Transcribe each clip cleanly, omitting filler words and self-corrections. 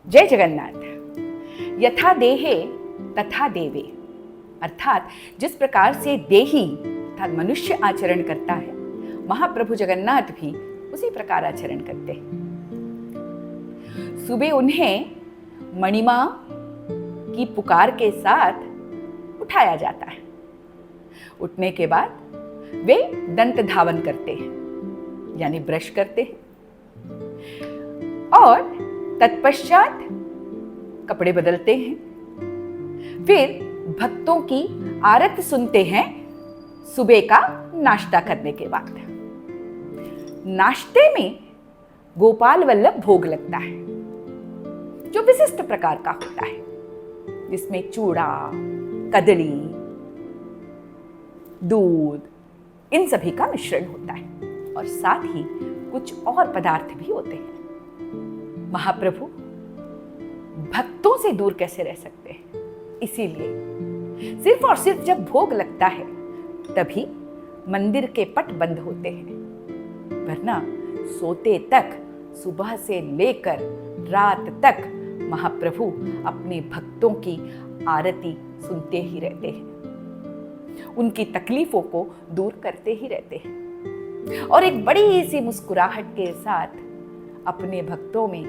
जय जगन्नाथ। यथा देहे तथा देवे, अर्थात जिस प्रकार से देही अर्थात मनुष्य आचरण करता है, महाप्रभु जगन्नाथ भी उसी प्रकार आचरण करते हैं। सुबह उन्हें मणिमा की पुकार के साथ उठाया जाता है। उठने के बाद वे दंत धावन करते हैं, यानी ब्रश करते हैं, और तत्पश्चात कपड़े बदलते हैं। फिर भक्तों की आरत सुनते हैं सुबह का नाश्ता करने के बाद। नाश्ते में गोपाल वल्लभ भोग लगता है, जो विशिष्ट प्रकार का होता है, जिसमें चूड़ा, कदली, दूध, इन सभी का मिश्रण होता है, और साथ ही कुछ और पदार्थ भी होते हैं। महाप्रभु भक्तों से दूर कैसे रह सकते हैं, इसीलिए सिर्फ और सिर्फ जब भोग लगता है तभी मंदिर के पट बंद होते हैं, वरना सोते तक सुबह से लेकर रात तक महाप्रभु अपने भक्तों की आरती सुनते ही रहते हैं, उनकी तकलीफों को दूर करते ही रहते हैं, और एक बड़ी सी मुस्कुराहट के साथ अपने भक्तों में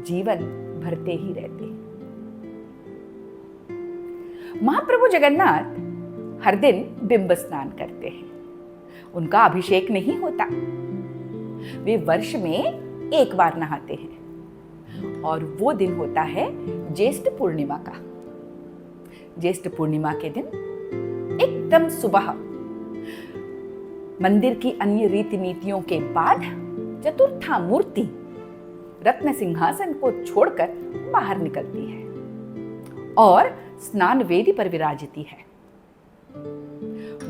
जीवन भरते ही रहते हैं। महाप्रभु जगन्नाथ हर दिन बिंब स्नान करते हैं। उनका अभिषेक नहीं होता, वे वर्ष में एक बार नहाते हैं, और वो दिन होता है ज्येष्ठ पूर्णिमा का। ज्येष्ठ पूर्णिमा के दिन एकदम सुबह मंदिर की अन्य रीति नीतियों के बाद चतुर्था मूर्ति रत्न सिंहासन को छोड़कर बाहर निकलती है और स्नान वेदी पर विराजती है।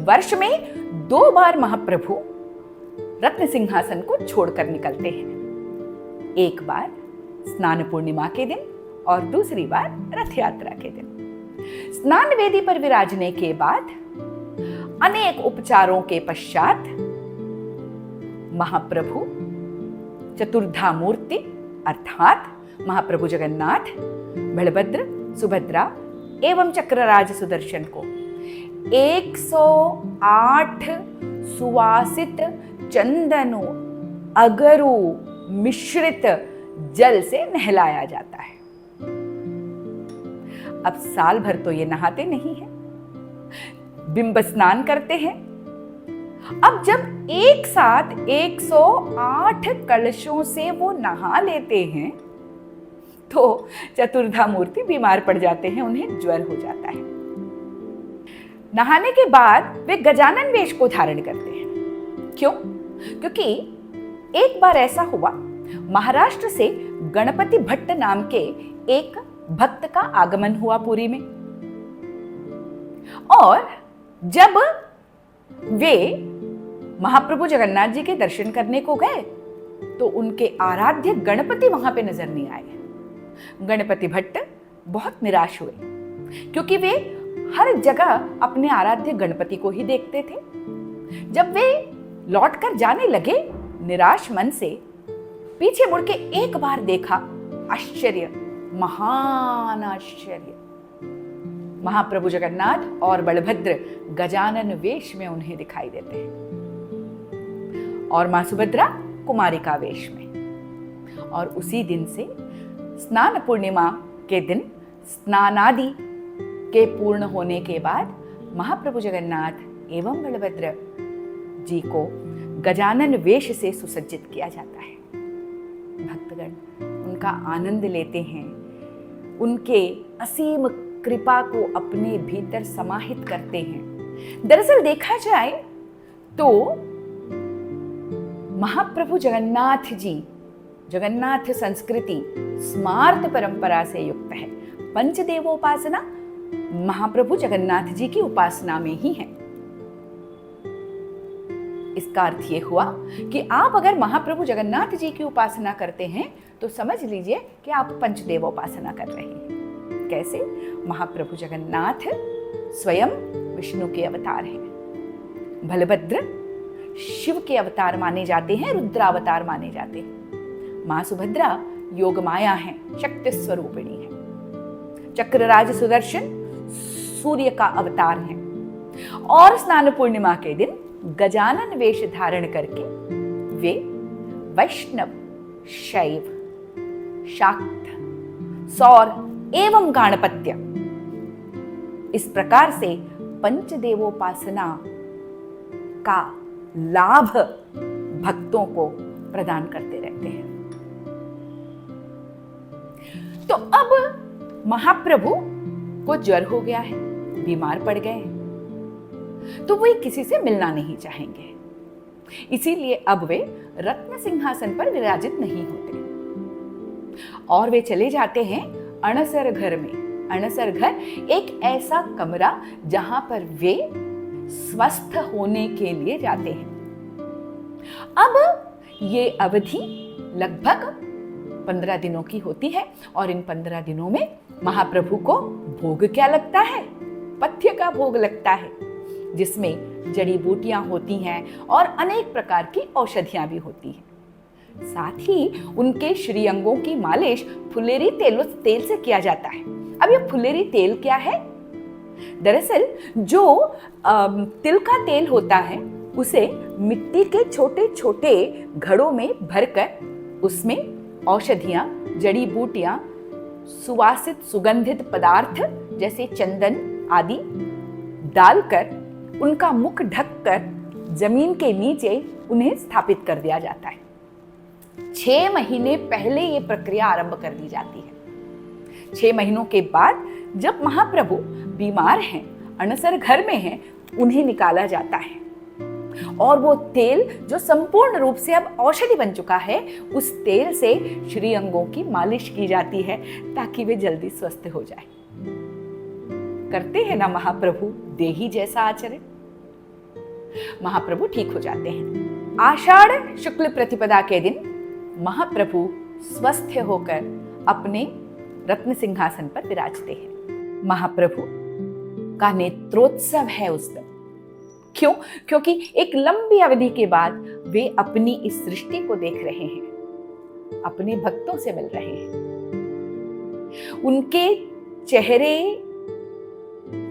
वर्ष में 2 बार महाप्रभु रत्न सिंहासन को छोड़कर निकलते हैं, एक बार स्नान पूर्णिमा के दिन और दूसरी बार रथ यात्रा के दिन। स्नान वेदी पर विराजने के बाद अनेक उपचारों के पश्चात महाप्रभु चतुर्धा मूर्ति अर्थात महाप्रभु जगन्नाथ, बलभद्र, सुभद्रा एवं चक्रराज सुदर्शन को 108 सुवासित चंदनों अगरू मिश्रित जल से नहलाया जाता है। अब साल भर तो ये नहाते नहीं हैं, बिंब स्नान करते हैं। अब जब एक साथ 108 कलशों से वो नहा लेते हैं तो चतुर्धा मूर्ति बीमार पड़ जाते हैं, उन्हें ज्वर हो जाता है। नहाने के बाद वे गजानन वेश को धारण करते हैं। क्यों? क्योंकि एक बार ऐसा हुआ, महाराष्ट्र से गणपति भट्ट नाम के एक भक्त का आगमन हुआ पुरी में, और जब वे महाप्रभु जगन्नाथ जी के दर्शन करने को गए तो उनके आराध्य गणपति वहां पे नजर नहीं आए। गणपति भट्ट बहुत निराश हुए, क्योंकि वे हर जगह अपने आराध्य गणपति को ही देखते थे। जब वे लौटकर जाने लगे, निराश मन से पीछे मुड़ के एक बार देखा, आश्चर्य, महान आश्चर्य, महाप्रभु जगन्नाथ और बलभद्र गजानन वेश में उन्हें दिखाई देते हैं, और मां सुभद्रा कुमारिका वेश में। और उसी दिन से स्नान पूर्णिमा के दिन स्नानादि के पूर्ण होने के बाद महाप्रभु जगन्नाथ एवं बलभद्र जी को गजानन वेश से सुसज्जित किया जाता है। भक्तगण उनका आनंद लेते हैं, उनके असीम कृपा को अपने भीतर समाहित करते हैं। दरअसल देखा जाए तो महाप्रभु जगन्नाथ जी, जगन्नाथ संस्कृति स्मार्त परंपरा से युक्त है। पंचदेवोपासना महाप्रभु जगन्नाथ जी की उपासना में ही है। इसका अर्थ यह हुआ कि आप अगर महाप्रभु जगन्नाथ जी की उपासना करते हैं तो समझ लीजिए कि आप पंचदेवोपासना कर रहे हैं। कैसे? महाप्रभु जगन्नाथ स्वयं विष्णु के अवतार हैं, बलभद्र शिव के अवतार माने जाते हैं, रुद्रावतार माने जाते हैं, मां सुभद्रा योग माया है, शक्ति स्वरूपिणी है। चक्रराज सुदर्शन सूर्य का अवतार है और स्नान पूर्णिमा के दिन गजानन वेश धारण करके वे वैष्णव, शैव, शाक्त, सौर एवं गाणपत्य इस प्रकार से पंचदेवोपासना का लाभ भक्तों को प्रदान करते रहते हैं। तो अब महाप्रभु को ज्वर हो गया है, बीमार पड़ गए हैं, तो वे किसी से मिलना नहीं चाहेंगे, इसीलिए अब वे रत्न सिंहासन पर विराजित नहीं होते और वे चले जाते हैं अणसर घर में। अणसर घर एक ऐसा कमरा जहां पर वे स्वस्थ होने के लिए जाते हैं। अब ये अवधि लगभग 15 दिनों की होती है और इन 15 दिनों में महाप्रभु को भोग क्या लगता है? पथ्य का भोग लगता है, जिसमें जड़ी बूटियां होती हैं और अनेक प्रकार की औषधियां भी होती हैं। साथ ही उनके श्रीअंगों की मालिश फुलेरी तेल से किया जाता है। अब ये फुलेरी तेल क्या है? दरअसल जो तिल का तेल होता है उसे मिट्टी के छोटे छोटे घड़ों में भरकर उसमें औषधियां, जड़ी बूटियां, सुवासित सुगंधित पदार्थ जैसे चंदन आदि डालकर उनका मुख ढककर जमीन के नीचे उन्हें स्थापित कर दिया जाता है। 6 महीने पहले ये प्रक्रिया आरंभ कर दी जाती है। 6 महीनों के बाद जब महाप्रभु बीमार हैं, अणसर घर में हैं, उन्हें निकाला जाता है और वो तेल जो संपूर्ण रूप से अब औषधि बन चुका है, उस तेल से श्रीअंगों की मालिश की जाती है ताकि वे जल्दी स्वस्थ हो जाए। करते हैं ना महाप्रभु देही जैसा आचरण। महाप्रभु ठीक हो जाते हैं। आषाढ़ शुक्ल प्रतिपदा के दिन महाप्रभु स्वस्थ होकर अपने रत्न सिंहासन पर विराजते हैं। महाप्रभु का नेत्रोत्सव है उस दिन। क्यों? क्योंकि एक लंबी अवधि के बाद वे अपनी इस सृष्टि को देख रहे हैं, अपने भक्तों से मिल रहे हैं, उनके चेहरे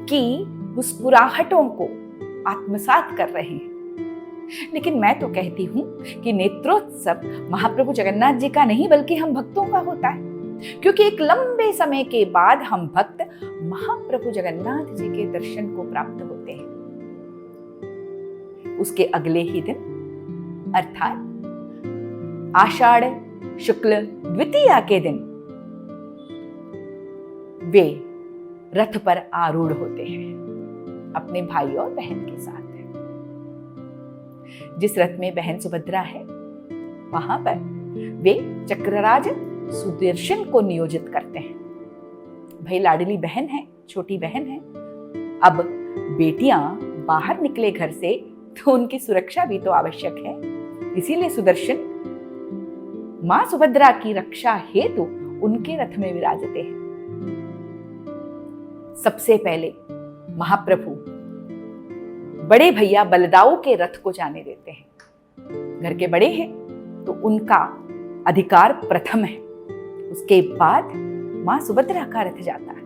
की मुस्कुराहटों को आत्मसात कर रहे हैं। लेकिन मैं तो कहती हूं कि नेत्रोत्सव महाप्रभु जगन्नाथ जी का नहीं बल्कि हम भक्तों का होता है, क्योंकि एक लंबे समय के बाद हम भक्त महाप्रभु जगन्नाथ जी के दर्शन को प्राप्त होते हैं। उसके अगले ही दिन अर्थात आषाढ़ शुक्ल द्वितीया के दिन वे रथ पर आरूढ़ होते हैं अपने भाई और बहन के साथ। जिस रथ में बहन सुभद्रा है वहां पर वे चक्रराज सुदर्शन को नियोजित करते हैं। भाई लाडली बहन है, छोटी बहन है। अब बेटियां बाहर निकले घर से तो उनकी सुरक्षा भी तो आवश्यक है, इसीलिए सुदर्शन मां सुभद्रा की रक्षा हेतु उनके रथ में विराजते हैं। सबसे पहले महाप्रभु बड़े भैया बलदाऊ के रथ को जाने देते हैं। घर के बड़े हैं तो उनका अधिकार प्रथम है। उसके बाद मां सुभद्रा का रथ जाता है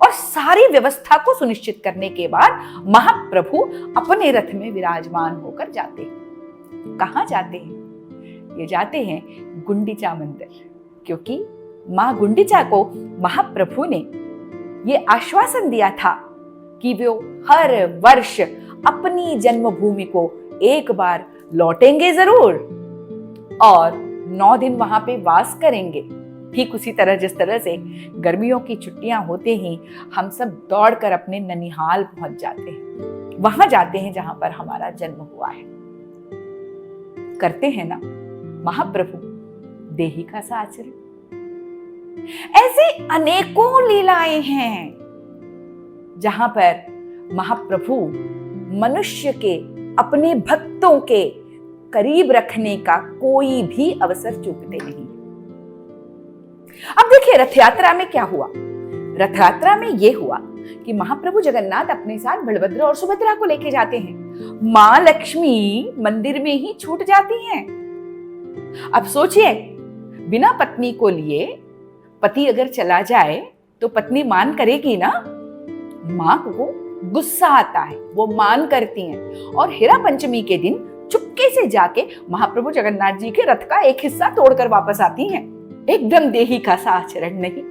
और सारी व्यवस्था को सुनिश्चित करने के बाद महाप्रभु अपने रथ में विराजमान होकर जाते हैं। कहां जाते हैं? ये जाते हैं गुंडीचा मंदिर, क्योंकि मां गुंडीचा को महाप्रभु ने ये आश्वासन दिया था कि वो हर वर्ष अपनी जन्मभूमि को एक बार लौटेंगे जरूर और 9 दिन वहां पे वास करेंगे। ठीक उसी तरह जिस तरह से गर्मियों की छुट्टियां होते ही हम सब दौड़कर अपने ननिहाल पहुंच जाते हैं, वहां जाते हैं जहां पर हमारा जन्म हुआ है। करते हैं ना महाप्रभु देही का सा आचरण। ऐसे अनेकों लीलाएं हैं जहां पर महाप्रभु मनुष्य के अपने भक्तों के करीब रखने का कोई भी अवसर चूकते नहीं। अब देखिए रथ यात्रा में क्या हुआ। रथ यात्रा में यह हुआ कि महाप्रभु जगन्नाथ अपने साथ बलभद्र और सुभद्रा को लेके जाते हैं। मां लक्ष्मी मंदिर में ही छूट जाती हैं। अब सोचिए बिना पत्नी को लिए पति अगर चला जाए तो पत्नी मान करेगी ना। मां को गुस्सा आता है, वो मान करती हैं और हेरा पंचमी के दिन चुपके से जाके महाप्रभु जगन्नाथ जी के रथ का एक हिस्सा तोड़कर वापस आती हैं। एकदम देही का सा आचरण नहीं।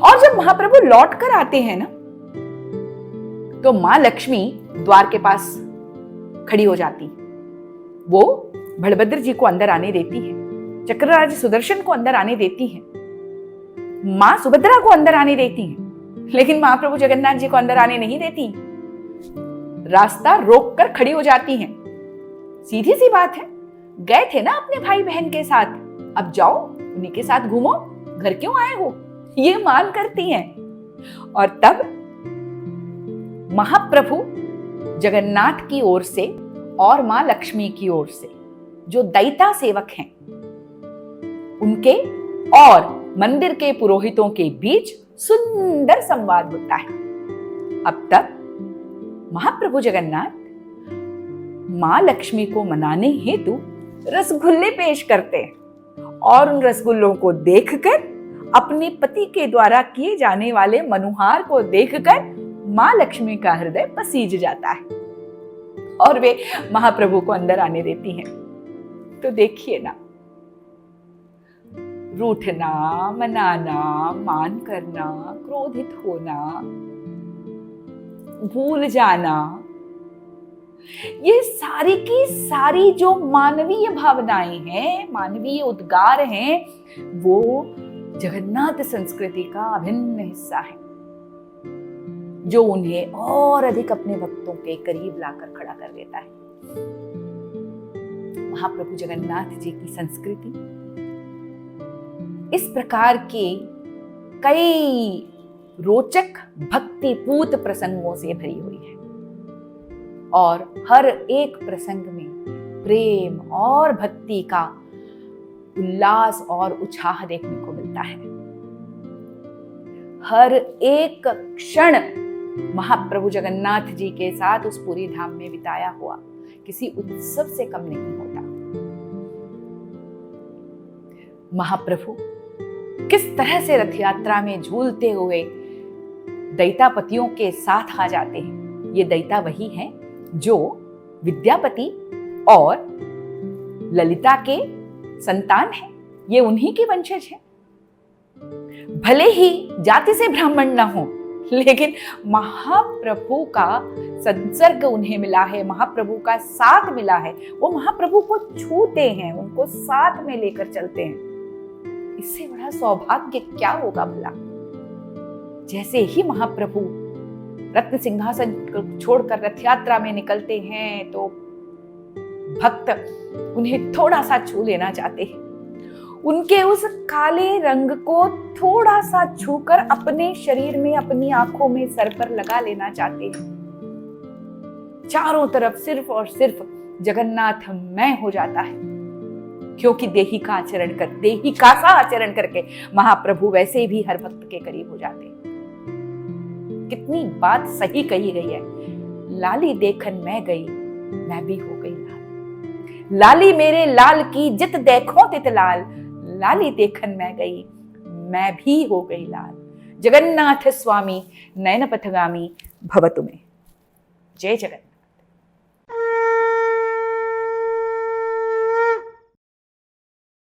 और जब महाप्रभु लौट कर आते हैं ना, तो मां लक्ष्मी द्वार के पास खड़ी हो जाती। वो बलभद्र जी को अंदर आने देती है, चक्रराज सुदर्शन को अंदर आने देती है, मां सुभद्रा को अंदर आने देती है, लेकिन महाप्रभु जगन्नाथ जी को अंदर आने नहीं देती। रास्ता रोक कर खड़ी हो जाती हैं। सीधी सी बात है, गए थे ना अपने भाई बहन के साथ, अब जाओ उन्हीं के साथ घूमो, घर क्यों आए हो, ये मान करती हैं। और तब महाप्रभु जगन्नाथ की ओर से और मां लक्ष्मी की ओर से जो दैता सेवक हैं, उनके और मंदिर के पुरोहितों के बीच सुंदर संवाद होता है। अब तक महाप्रभु जगन्नाथ मां लक्ष्मी को मनाने हेतु रसगुल्ले पेश करते हैं और उन रसगुल्लों को देखकर, अपने पति के द्वारा किए जाने वाले मनुहार को देखकर मां लक्ष्मी का हृदय पसीज जाता है और वे महाप्रभु को अंदर आने देती हैं। तो देखिए ना, रूठना, मनाना, मान करना, क्रोधित होना, भूल जाना, ये सारी की सारी जो मानवीय भावनाएं हैं, मानवीय उद्गार हैं, वो जगन्नाथ संस्कृति का अभिन्न हिस्सा है, जो उन्हें और अधिक अपने भक्तों के करीब लाकर खड़ा कर देता है। महाप्रभु जगन्नाथ जी की संस्कृति इस प्रकार के कई रोचक भक्तिपूत प्रसंगों से भरी हुई है और हर एक प्रसंग में प्रेम और भक्ति का उल्लास और उत्साह देखने को मिलता है। हर एक क्षण महाप्रभु जगन्नाथ जी के साथ उस पूरी धाम में बिताया हुआ किसी उत्सव से कम नहीं होता। महाप्रभु किस तरह से रथ यात्रा में झूलते हुए दैतापतियों के साथ आ जाते हैं। ये दैता वही हैं जो विद्यापति और ललिता के संतान हैं, ये उन्हीं के वंशज हैं। भले ही जाति से ब्राह्मण ना हो, लेकिन महाप्रभु का संसर्ग उन्हें मिला है, महाप्रभु का साथ मिला है, वो महाप्रभु को छूते हैं, उनको साथ में लेकर चलते हैं। इससे बड़ा सौभाग्य क्या होगा भला। जैसे ही महाप्रभु रत्न सिंहासन छोड़कर रथ यात्रा में निकलते हैं तो भक्त उन्हें थोड़ा सा छू लेना चाहते हैं, उनके उस काले रंग को थोड़ा सा छूकर अपने शरीर में, अपनी आंखों में, सर पर लगा लेना चाहते हैं। चारों तरफ सिर्फ और सिर्फ जगन्नाथमय हो जाता है, क्योंकि देही का सा आचरण करके महाप्रभु वैसे भी हर भक्त के करीब हो जाते हैं। कितनी बात सही कही गई है। लाली देखन मैं गई, मैं भी हो गई लाल। लाली मेरे लाल की जित देखो तित लाल, लाली देखन मैं गई, मैं भी हो गई लाल। जगन्नाथ स्वामी नयन पथगामी भवतु में। जय जगन्नाथ।